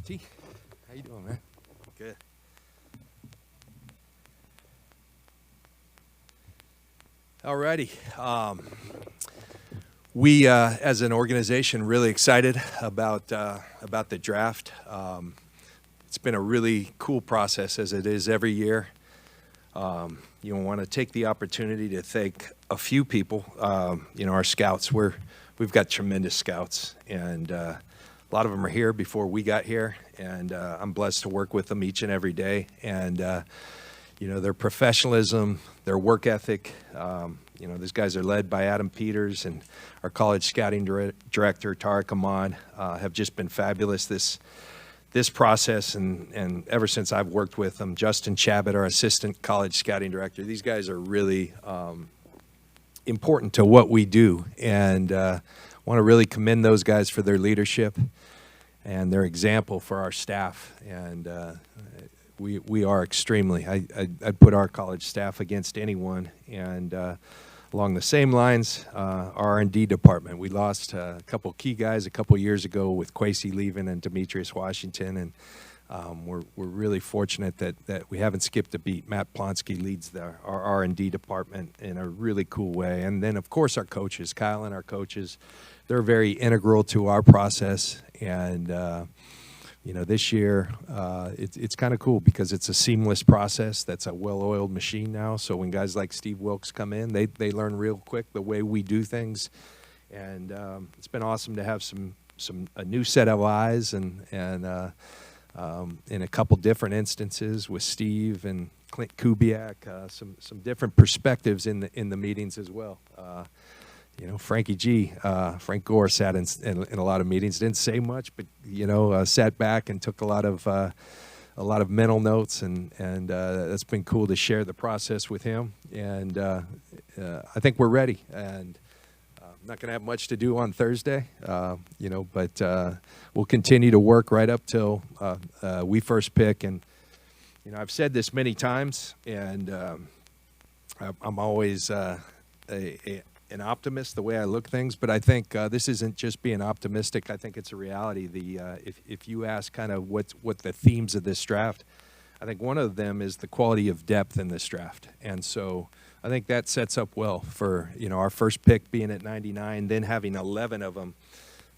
T, how you doing, man? Good. Alrighty. We, as an organization, really excited about the draft. It's been a really cool process, as it is every year. You want to take the opportunity to thank a few people. Our scouts. We've got tremendous scouts, and a lot of them are here before we got here, and I'm blessed to work with them each and every day. And their professionalism, their work ethic. These guys are led by Adam Peters, and our college scouting director, Tariq Ahmad, have just been fabulous this process, and ever since I've worked with them. Justin Chabot, our assistant college scouting director. These guys are really important to what we do, and want to really commend those guys for their leadership and their example for our staff. And we are extremely, I'd put our college staff against anyone. And along the same lines, our R&D department, we lost a couple key guys a couple years ago with Kwesi leaving and Demetrius Washington, and we're really fortunate that we haven't skipped a beat. Matt Plonsky leads our R&D department in a really cool way. And then, of course, our coaches, Kyle and our coaches, they're very integral to our process. And this year, it's kind of cool because it's a seamless process. That's a well-oiled machine now. So when guys like Steve Wilkes come in, they learn real quick the way we do things. And it's been awesome to have a new set of eyes and in a couple different instances with Steve and Clint Kubiak, some different perspectives in the meetings as well. Frankie G, Frank Gore sat in a lot of meetings, didn't say much, but sat back and took a lot of mental notes, and that's been cool to share the process with him. And I think we're ready. And not going to have much to do on Thursday, but we'll continue to work right up till we first pick. And I've said this many times, and I'm always an optimist the way I look things, but I think this isn't just being optimistic. I think it's a reality. If you ask kind of what the themes of this draft, I think one of them is the quality of depth in this draft. And so I think that sets up well for our first pick being at 99, then having 11 of them.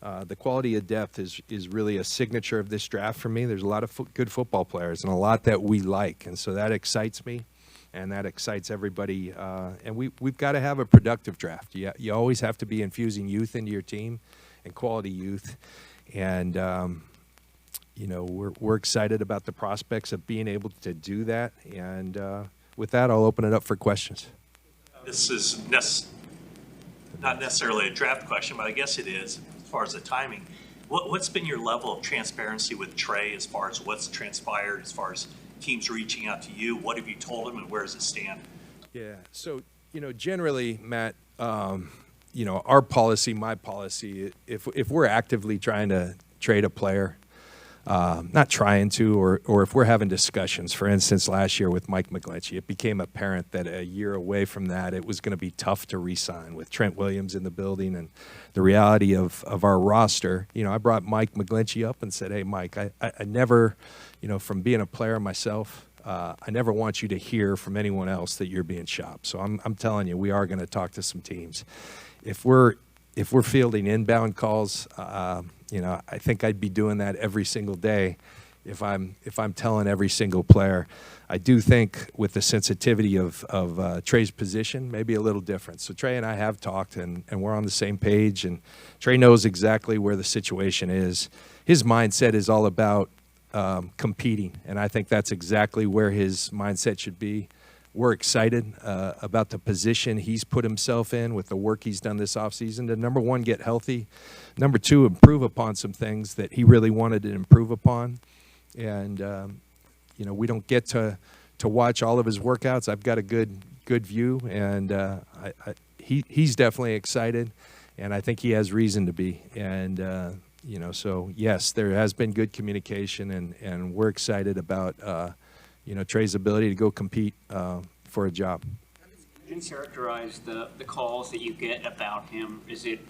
The quality of depth is really a signature of this draft for me. There's a lot of good football players and a lot that we like, and so that excites me. And that excites everybody. And we've got to have a productive draft. You always have to be infusing youth into your team and quality youth. And, we're excited about the prospects of being able to do that. And with that, I'll open it up for questions. This is not necessarily a draft question, but I guess it is as far as the timing. What's been your level of transparency with Trey as far as what's transpired, as far as teams reaching out to you? What have you told them, and where does it stand? Yeah, so, generally, Matt, our policy, my policy, if we're actively trying to trade a player, not trying to, or if we're having discussions, for instance, last year with Mike McGlinchey, it became apparent that a year away from that, it was going to be tough to re-sign with Trent Williams in the building and the reality of our roster. I brought Mike McGlinchey up and said, hey, Mike, I never, from being a player myself, I never want you to hear from anyone else that you're being shopped. So I'm telling you, we are going to talk to some teams. If we're fielding inbound calls, I think I'd be doing that every single day if I'm telling every single player. I do think with the sensitivity of Trey's position, maybe a little different. So Trey and I have talked, and we're on the same page, and Trey knows exactly where the situation is. His mindset is all about competing, and I think that's exactly where his mindset should be. We're excited about the position he's put himself in with the work he's done this offseason to, number one, get healthy, number two, improve upon some things that he really wanted to improve upon. And, we don't get to watch all of his workouts. I've got a good view, and he's definitely excited, and I think he has reason to be. And, so, yes, there has been good communication, and we're excited about Trey's ability to go compete for a job. Can you characterize the calls that you get about him? Is it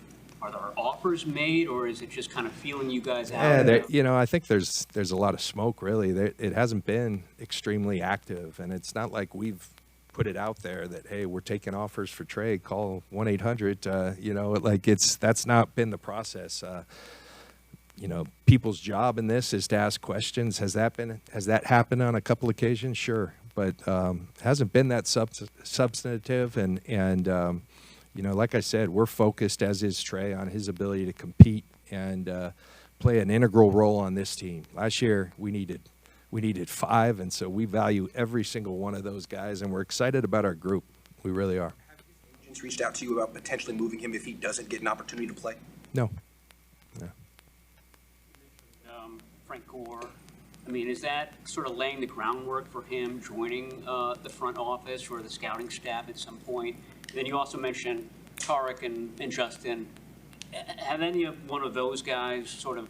Are there offers made, or is it just kind of feeling you guys out? Yeah, I think there's a lot of smoke, really. It hasn't been extremely active, and it's not like we've put it out there that, hey, we're taking offers for Trey, call 1-800, that's not been the process. People's job in this is to ask questions. Has that happened on a couple occasions? Sure, but hasn't been that substantive. And like I said, we're focused, as is Trey, on his ability to compete and play an integral role on this team. Last year we needed 5, and so we value every single one of those guys, and we're excited about our group. We really are. Have his agents reached out to you about potentially moving him if he doesn't get an opportunity to play? No. Frank Gore, I mean, is that sort of laying the groundwork for him joining the front office or the scouting staff at some point? And then you also mentioned Tarek and Justin. Have any of one of those guys sort of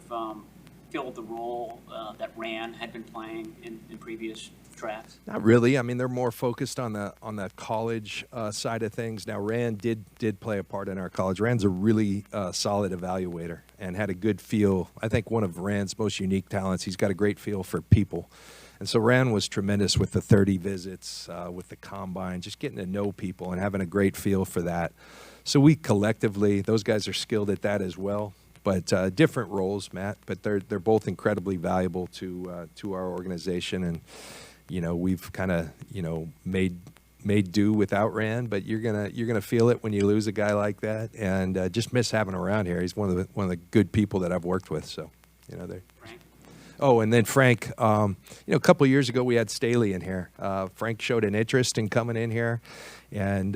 filled the role that Rand had been playing in previous drafts? Not really. I mean, they're more focused on the college side of things. Now, Rand did play a part in our college. Rand's a really solid evaluator and had a good feel. I think one of Rand's most unique talents, he's got a great feel for people. And so Rand was tremendous with the 30 visits, with the combine, just getting to know people and having a great feel for that. So we collectively, those guys are skilled at that as well. But different roles, Matt. But they're both incredibly valuable to our organization, and we've kind of made do without Rand. But you're gonna feel it when you lose a guy like that, and just miss having him around here. He's one of the good people that I've worked with. So they. Frank? Oh, and then Frank. A couple of years ago we had Staley in here. Frank showed an interest in coming in here, and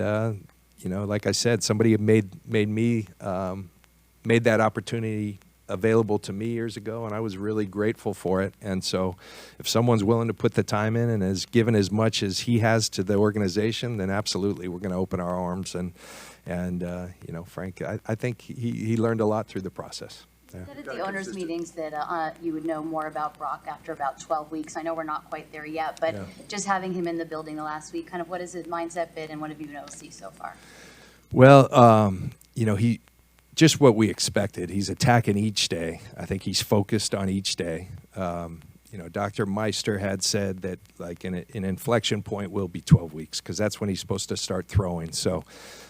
like I said, somebody had made that opportunity available to me years ago, and I was really grateful for it. And so if someone's willing to put the time in and has given as much as he has to the organization, then absolutely we're going to open our arms. And Frank, I think he learned a lot through the process. Yeah. You said at the owners' meetings that you would know more about Brock after about 12 weeks. I know we're not quite there yet, but just having him in the building the last week, kind of what has his mindset been, and what have you been able to see so far? Well, he just what we expected. He's attacking each day. I think he's focused on each day. Dr. Meister had said that an inflection point will be 12 weeks because that's when he's supposed to start throwing. So,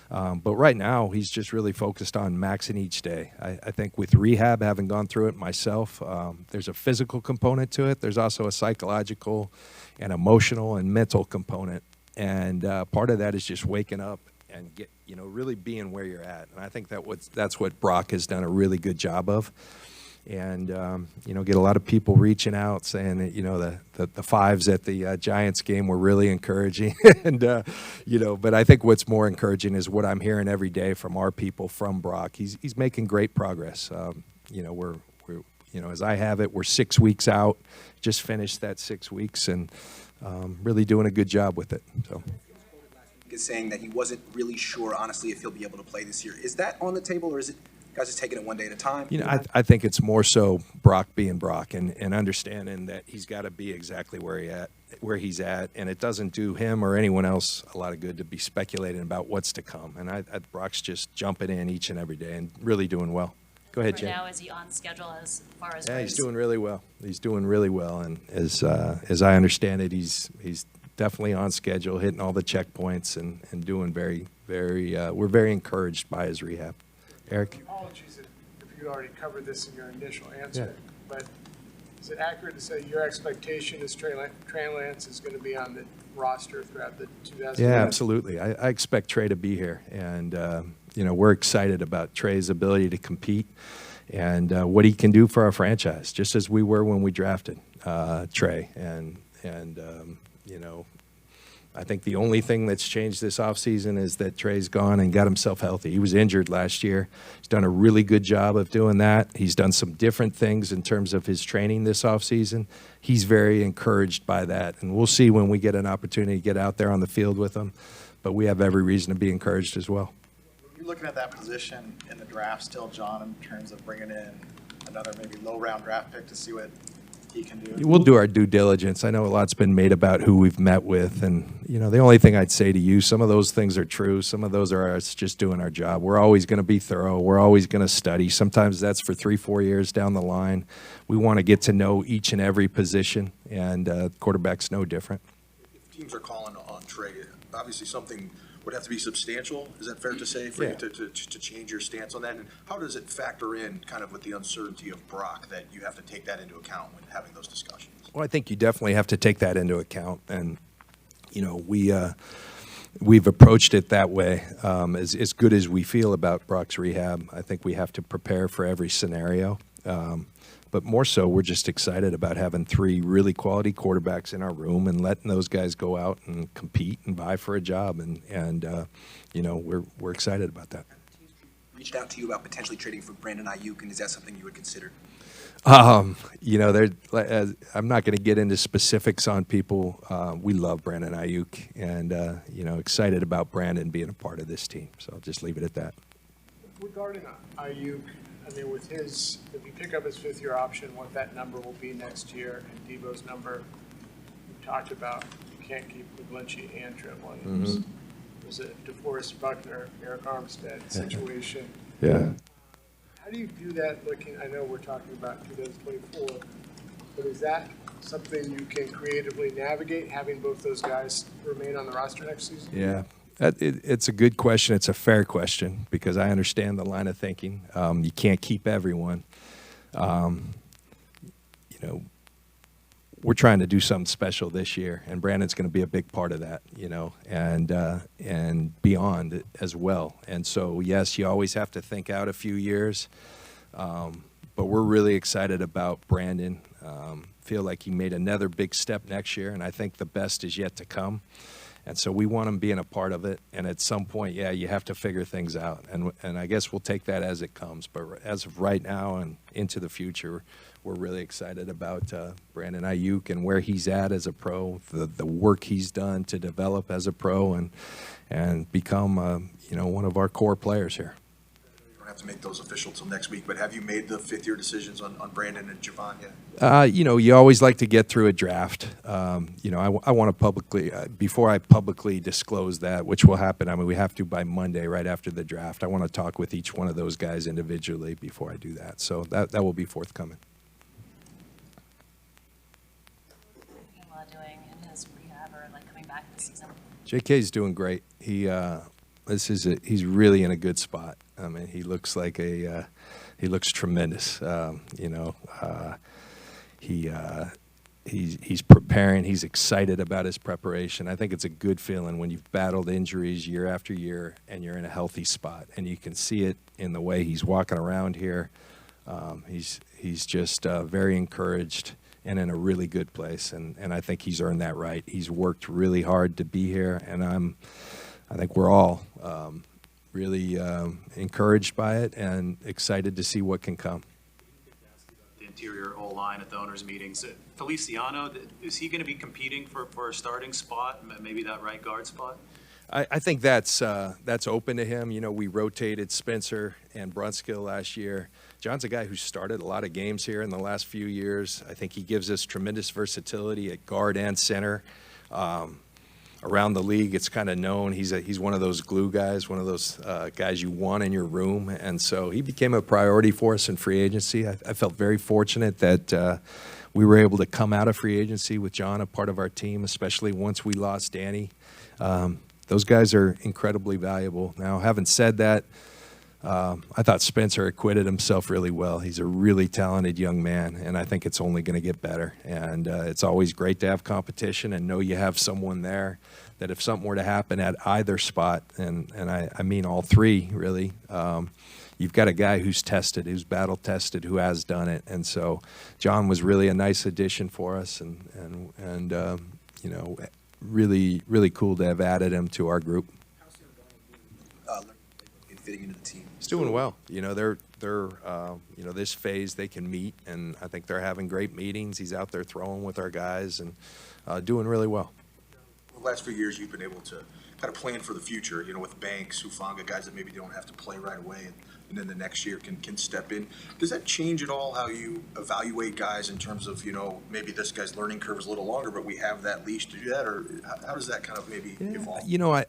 but right now he's just really focused on maxing each day. I think with rehab, having gone through it myself, there's a physical component to it. There's also a psychological and emotional and mental component. And part of that is just waking up and really being where you're at. And I think that's what Brock has done a really good job of. And, get a lot of people reaching out saying that, the fives at the Giants game were really encouraging. And, but I think what's more encouraging is what I'm hearing every day from our people from Brock. He's making great progress. We're as I have it, we're 6 weeks out, just finished that 6 weeks, and really doing a good job with it. So. Is saying that he wasn't really sure, honestly, if he'll be able to play this year. Is that on the table, or is it guys just taking it one day at a time? I think it's more so Brock being Brock and understanding that he's got to be exactly where he's at, and it doesn't do him or anyone else a lot of good to be speculating about what's to come. And Brock's just jumping in each and every day and really doing well. Go ahead, Jen. Right now, is he on schedule as far as? Yeah, he's doing really well. He's doing really well, and as I understand it, he's definitely on schedule, hitting all the checkpoints and doing very, very, we're very encouraged by his rehab. Eric? Apologies if you already covered this in your initial answer, but is it accurate to say your expectation is Trey Lance is going to be on the roster throughout the 2000? Yeah, absolutely. I expect Trey to be here, and we're excited about Trey's ability to compete and what he can do for our franchise, just as we were when we drafted Trey. And I think the only thing that's changed this offseason is that Trey's gone and got himself healthy. He was injured last year. He's done a really good job of doing that. He's done some different things in terms of his training this offseason. He's very encouraged by that, and we'll see when we get an opportunity to get out there on the field with him. But we have every reason to be encouraged as well. You're looking at that position in the draft still, John, in terms of bringing in another maybe low-round draft pick to see what he can do. We'll do our due diligence. I know a lot's been made about who we've met with, and the only thing I'd say to you, some of those things are true. Some of those are us just doing our job. We're always going to be thorough. We're always going to study. Sometimes that's for 3-4 years down the line. We want to get to know each and every position, and quarterback's no different. If teams are calling on Trey, obviously something would have to be substantial. Is that fair to say for you to change your stance on that? And how does it factor in kind of with the uncertainty of Brock that you have to take that into account when having those discussions? Well, I think you definitely have to take that into account, and we've approached it that way. As good as we feel about Brock's rehab, I think we have to prepare for every scenario. But more so, we're just excited about having 3 really quality quarterbacks in our room and letting those guys go out and compete and vie for a job. And we're excited about that. Reached out to you about potentially trading for Brandon Ayuk, and is that something you would consider? I'm not going to get into specifics on people. We love Brandon Ayuk, and excited about Brandon being a part of this team. So I'll just leave it at that. Regarding Ayuk, I mean, with his, if you pick up his 5th-year option, what that number will be next year, and Debo's number, we talked about, you can't keep McGlinchey and Trent Williams. It was a DeForest Buckner, Eric Armstead situation. Yeah. How do you view that looking, I know we're talking about 2024, but is that something you can creatively navigate, having both those guys remain on the roster next season? Yeah. It's a good question. It's a fair question because I understand the line of thinking. You can't keep everyone. We're trying to do something special this year, and Brandon's going to be a big part of that, and beyond as well. And so, yes, you always have to think out a few years, but we're really excited about Brandon. Feel like he made another big step next year, and I think the best is yet to come. And so we want him being a part of it. And at some point, you have to figure things out. And I guess we'll take that as it comes. But as of right now and into the future, we're really excited about Brandon Ayuk and where he's at as a pro, the work he's done to develop as a pro and become one of our core players here. You don't have to make those official till next week, but have you made the 5th-year decisions on Brandon and Javon yet? You always like to get through a draft. I want to publicly, before I publicly disclose that, which will happen, I mean, we have to by Monday, right after the draft. I want to talk with each one of those guys individually before I do that. So that will be forthcoming. Doing in his rehab or coming back this season? JK's doing great. He's really in a good spot. I mean, he looks like he looks tremendous. He's preparing. He's excited about his preparation. I think it's a good feeling when you've battled injuries year after year and you're in a healthy spot, and you can see it in the way he's walking around here. He's just very encouraged and in a really good place, and I think he's earned that right. He's worked really hard to be here, and I think we're all really encouraged by it and excited to see what can come. The interior O-line at the owners' meetings. Feliciano, is he going to be competing for a starting spot, maybe that right guard spot? I think that's open to him. We rotated Spencer and Brunskill last year. John's a guy who started a lot of games here in the last few years. I think he gives us tremendous versatility at guard and center. Around the league, it's kind of known he's one of those glue guys, one of those guys you want in your room, and so he became a priority for us in free agency. I felt very fortunate that we were able to come out of free agency with John, a part of our team, especially once we lost Danny. Those guys are incredibly valuable. Now, having said that, I thought Spencer acquitted himself really well. He's a really talented young man, and I think it's only going to get better. And it's always great to have competition and know you have someone there that if something were to happen at either spot, and I mean all three, really, you've got a guy who's tested, who's battle-tested, who has done it. And so John was really a nice addition for us, and really, really cool to have added him to our group. In fitting into the team? He's doing well. They're this phase they can meet, and I think they're having great meetings. He's out there throwing with our guys and doing really well. The last few years, you've been able to kind of plan for the future, with Banks, Hufanga, guys that maybe don't have to play right away. And and then the next year can step in. Does that change at all how you evaluate guys in terms of, maybe this guy's learning curve is a little longer, but we have that leash to do that, or how does that kind of maybe evolve?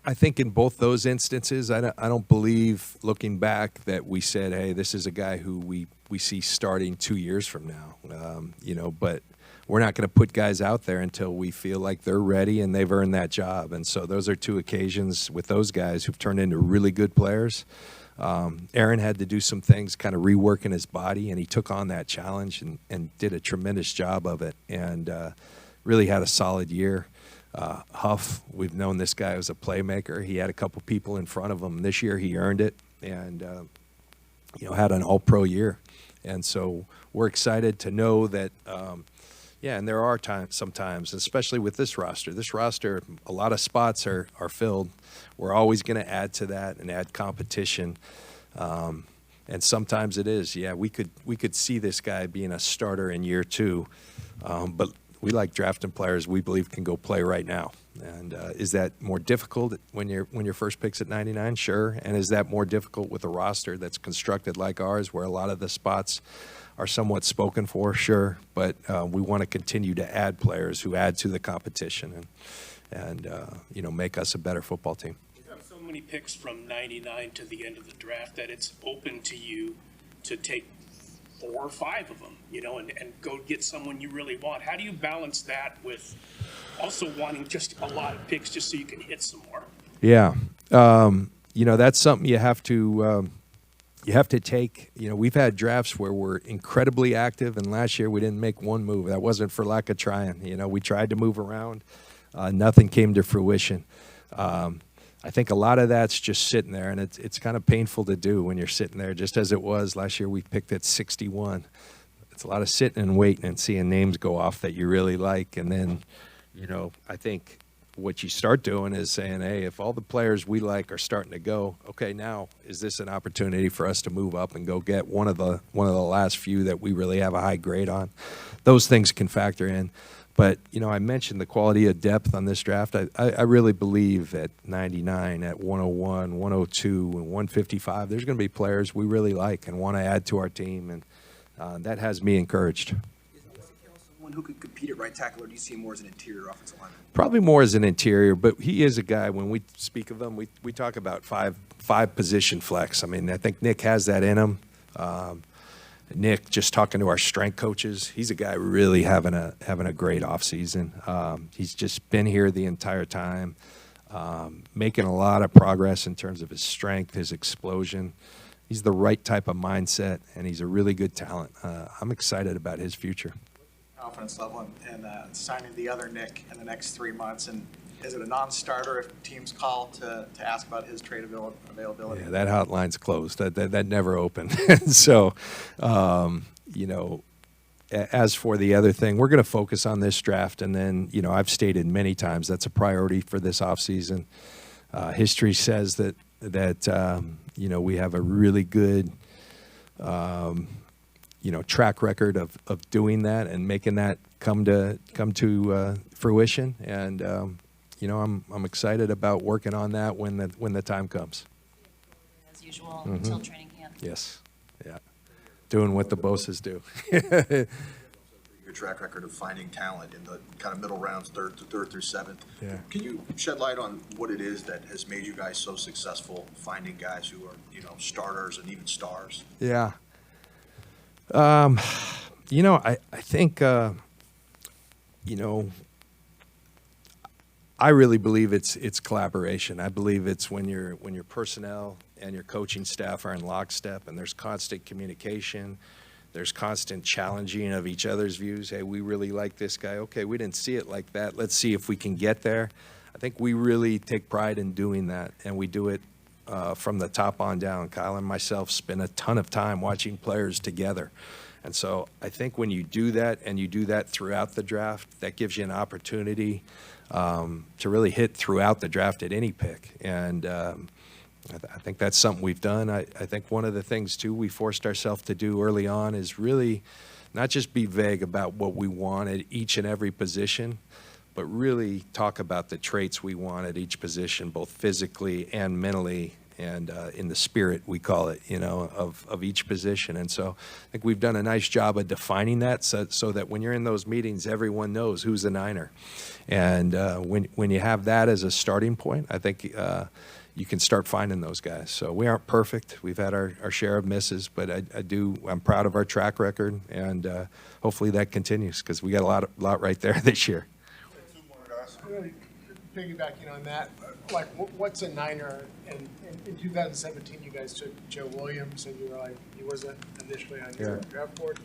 I think in both those instances, I don't believe, looking back, that we said, hey, this is a guy who we see starting 2 years from now, but we're not going to put guys out there until we feel like they're ready and they've earned that job. And so those are two occasions with those guys who've turned into really good players. Aaron had to do some things, kind of reworking his body, and he took on that challenge and did a tremendous job of it, and really had a solid year. Huff, we've known this guy as a playmaker. He had a couple people in front of him. This year he earned it, and had an all-pro year. And so we're excited to know that, and there are sometimes, especially with this roster, a lot of spots are filled. We're always going to add to that and add competition. And sometimes it is, we could see this guy being a starter in year 2, but we like drafting players we believe can go play right now. And is that more difficult when your first pick's at 99? Sure. And is that more difficult with a roster that's constructed like ours, where a lot of the spots are somewhat spoken for? Sure. But we want to continue to add players who add to the competition and make us a better football team. You have so many picks from 99 to the end of the draft that it's open to you to take 4 or 5 of them, and go get someone you really want. How do you balance that with also wanting just a lot of picks just so you can hit some more? Yeah. That's something you have to take. We've had drafts where we're incredibly active, and last year we didn't make one move. That wasn't for lack of trying. We tried to move around. Nothing came to fruition. I think a lot of that's just sitting there, and it's kind of painful to do when you're sitting there, just as it was last year. We picked at 61. It's a lot of sitting and waiting and seeing names go off that you really like. And then, I think what you start doing is saying, hey, if all the players we like are starting to go, okay, now is this an opportunity for us to move up and go get one of the last few that we really have a high grade on? Those things can factor in. But, I mentioned the quality of depth on this draft. I really believe at 99, at 101, 102, and 155, there's going to be players we really like and want to add to our team, and that has me encouraged. Is Ezekiel someone who could compete at right tackle, or do you see him more as an interior offensive lineman? Probably more as an interior, but he is a guy, when we speak of him, we talk about five position flex. I mean, I think Nick has that in him. Nick, just talking to our strength coaches, he's a guy really having a great offseason. He's just been here the entire time, making a lot of progress in terms of his strength, his explosion. He's the right type of mindset, and he's a really good talent. I'm excited about his future. Confidence level in signing the other Nick in the next 3 months, and is it a non-starter if teams call to ask about his trade availability? Yeah, that hotline's closed. That never opened. So, as for the other thing, we're going to focus on this draft, and then, I've stated many times that's a priority for this offseason. History says that we have a really good track record of doing that and making that come to fruition, and I'm excited about working on that when the time comes. As usual, until training camp. Yes, yeah, doing what the bosses do. Your track record of finding talent in the kind of middle rounds, third through seventh. Yeah. Can you shed light on what it is that has made you guys so successful finding guys who are starters and even stars? Yeah. I think I really believe it's collaboration. I believe it's when your personnel and your coaching staff are in lockstep, and there's constant communication. There's constant challenging of each other's views. Hey, we really like this guy. Okay, we didn't see it like that. Let's see if we can get there. I think we really take pride in doing that, and we do it from the top on down. Kyle and myself spend a ton of time watching players together. And so I think when you do that, and you do that throughout the draft, that gives you an opportunity to really hit throughout the draft at any pick. And I think that's something we've done. I think one of the things, too, we forced ourselves to do early on is really not just be vague about what we want at each and every position, but really talk about the traits we want at each position, both physically and mentally, and in the spirit, we call it, of each position. And so I think we've done a nice job of defining that so that when you're in those meetings, everyone knows who's a Niner. And when you have that as a starting point, I think you can start finding those guys. So we aren't perfect. We've had our share of misses, but I'm proud of our track record, and hopefully that continues because we got a lot right there this year. Really piggybacking on that, like, what's a Niner? And in 2017, you guys took Joe Williams, and you were like, he wasn't initially on your draft board.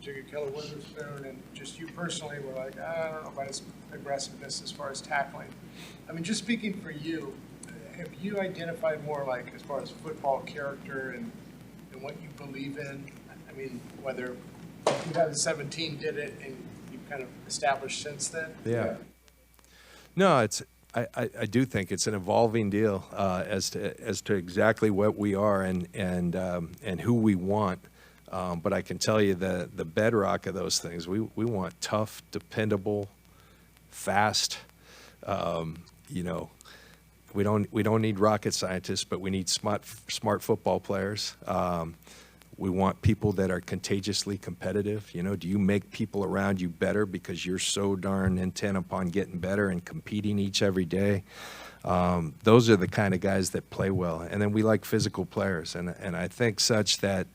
Jiggy Keller Witherspoon, and just you personally were like, I don't know about his aggressiveness as far as tackling. I mean, just speaking for you, have you identified more like as far as football character and what you believe in? I mean, whether 2017 did it and you've kind of established since then? Yeah. No, I do think it's an evolving deal as to exactly what we are and who we want. But I can tell you the bedrock of those things, we want tough, dependable, fast, we don't need rocket scientists, but we need smart football players. We want people that are contagiously competitive. Do you make people around you better because you're so darn intent upon getting better and competing every day? Those are the kind of guys that play well. And then we like physical players. And I think such that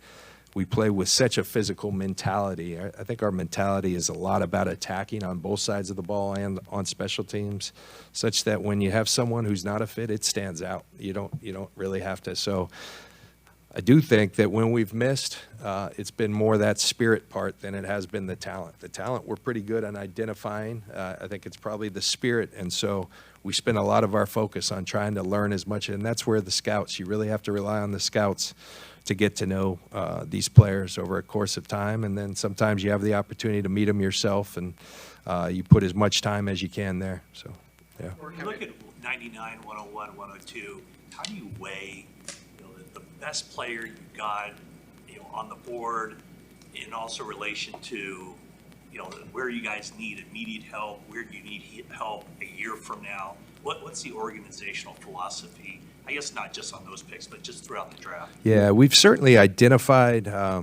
we play with such a physical mentality. I think our mentality is a lot about attacking on both sides of the ball and on special teams, such that when you have someone who's not a fit, it stands out. You don't really have to. So I do think that when we've missed, it's been more that spirit part than it has been the talent. The talent we're pretty good on identifying. I think it's probably the spirit. And so we spend a lot of our focus on trying to learn as much. And that's where the scouts, you really have to rely on the scouts to get to know these players over a course of time. And then sometimes you have the opportunity to meet them yourself, and you put as much time as you can there. So, yeah. When you look at 99, 101, 102, how do you weigh the best player you've got on the board in also relation to where you guys need immediate help, where do you need help a year from now? What's the organizational philosophy? I guess not just on those picks, but just throughout the draft. Yeah, we've certainly identified, I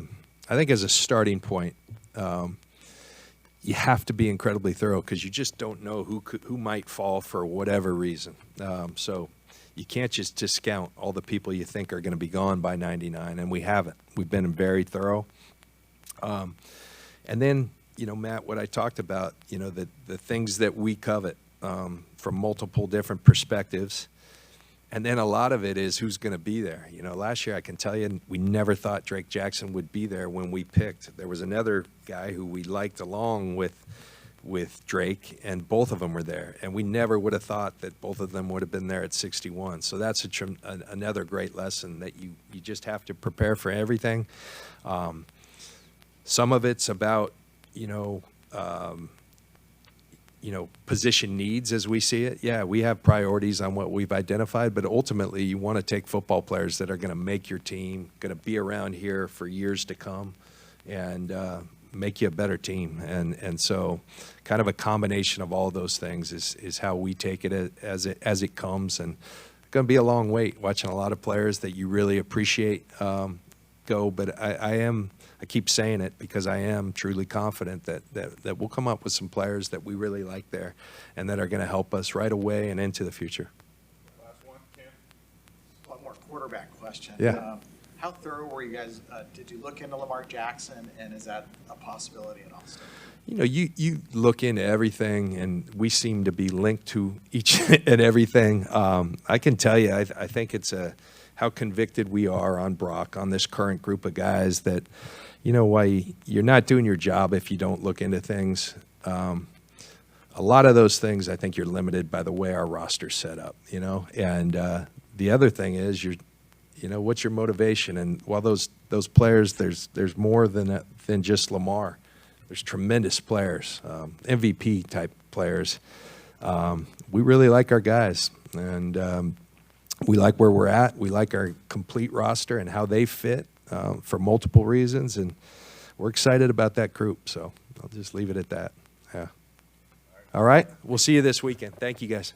think as a starting point, you have to be incredibly thorough because you just don't know who might fall for whatever reason. So you can't just discount all the people you think are going to be gone by 99, and we haven't. We've been very thorough. And then, Matt, what I talked about, the things that we covet from multiple different perspectives. And then a lot of it is who's going to be there. Last year I can tell you we never thought Drake Jackson would be there when we picked. There was another guy who we liked along with Drake, and both of them were there. And we never would have thought that both of them would have been there at 61. So that's another great lesson that you just have to prepare for everything. Some of it's about, position needs as we see it. Yeah, we have priorities on what we've identified, but ultimately you want to take football players that are going to make your team, going to be around here for years to come, and make you a better team. And so kind of a combination of all those things is how we take it as it comes. And it's going to be a long wait watching a lot of players that you really appreciate go, but I keep saying it because I am truly confident that we'll come up with some players that we really like there and that are going to help us right away and into the future. Last one, Cam. One more quarterback question. Yeah. How thorough were you guys? Did you look into Lamar Jackson, and is that a possibility at Austin? You look into everything, and we seem to be linked to each and everything. I can tell you, I think it's how convicted we are on Brock, on this current group of guys that, why you're not doing your job if you don't look into things. A lot of those things, I think you're limited by the way our roster's set up, and the other thing is what's your motivation? And while those players, there's more than just Lamar. There's tremendous players, MVP type players. We really like our guys, and we like where we're at. We like our complete roster and how they fit for multiple reasons, and we're excited about that group. So I'll just leave it at that. Yeah. All right. We'll see you this weekend. Thank you, guys.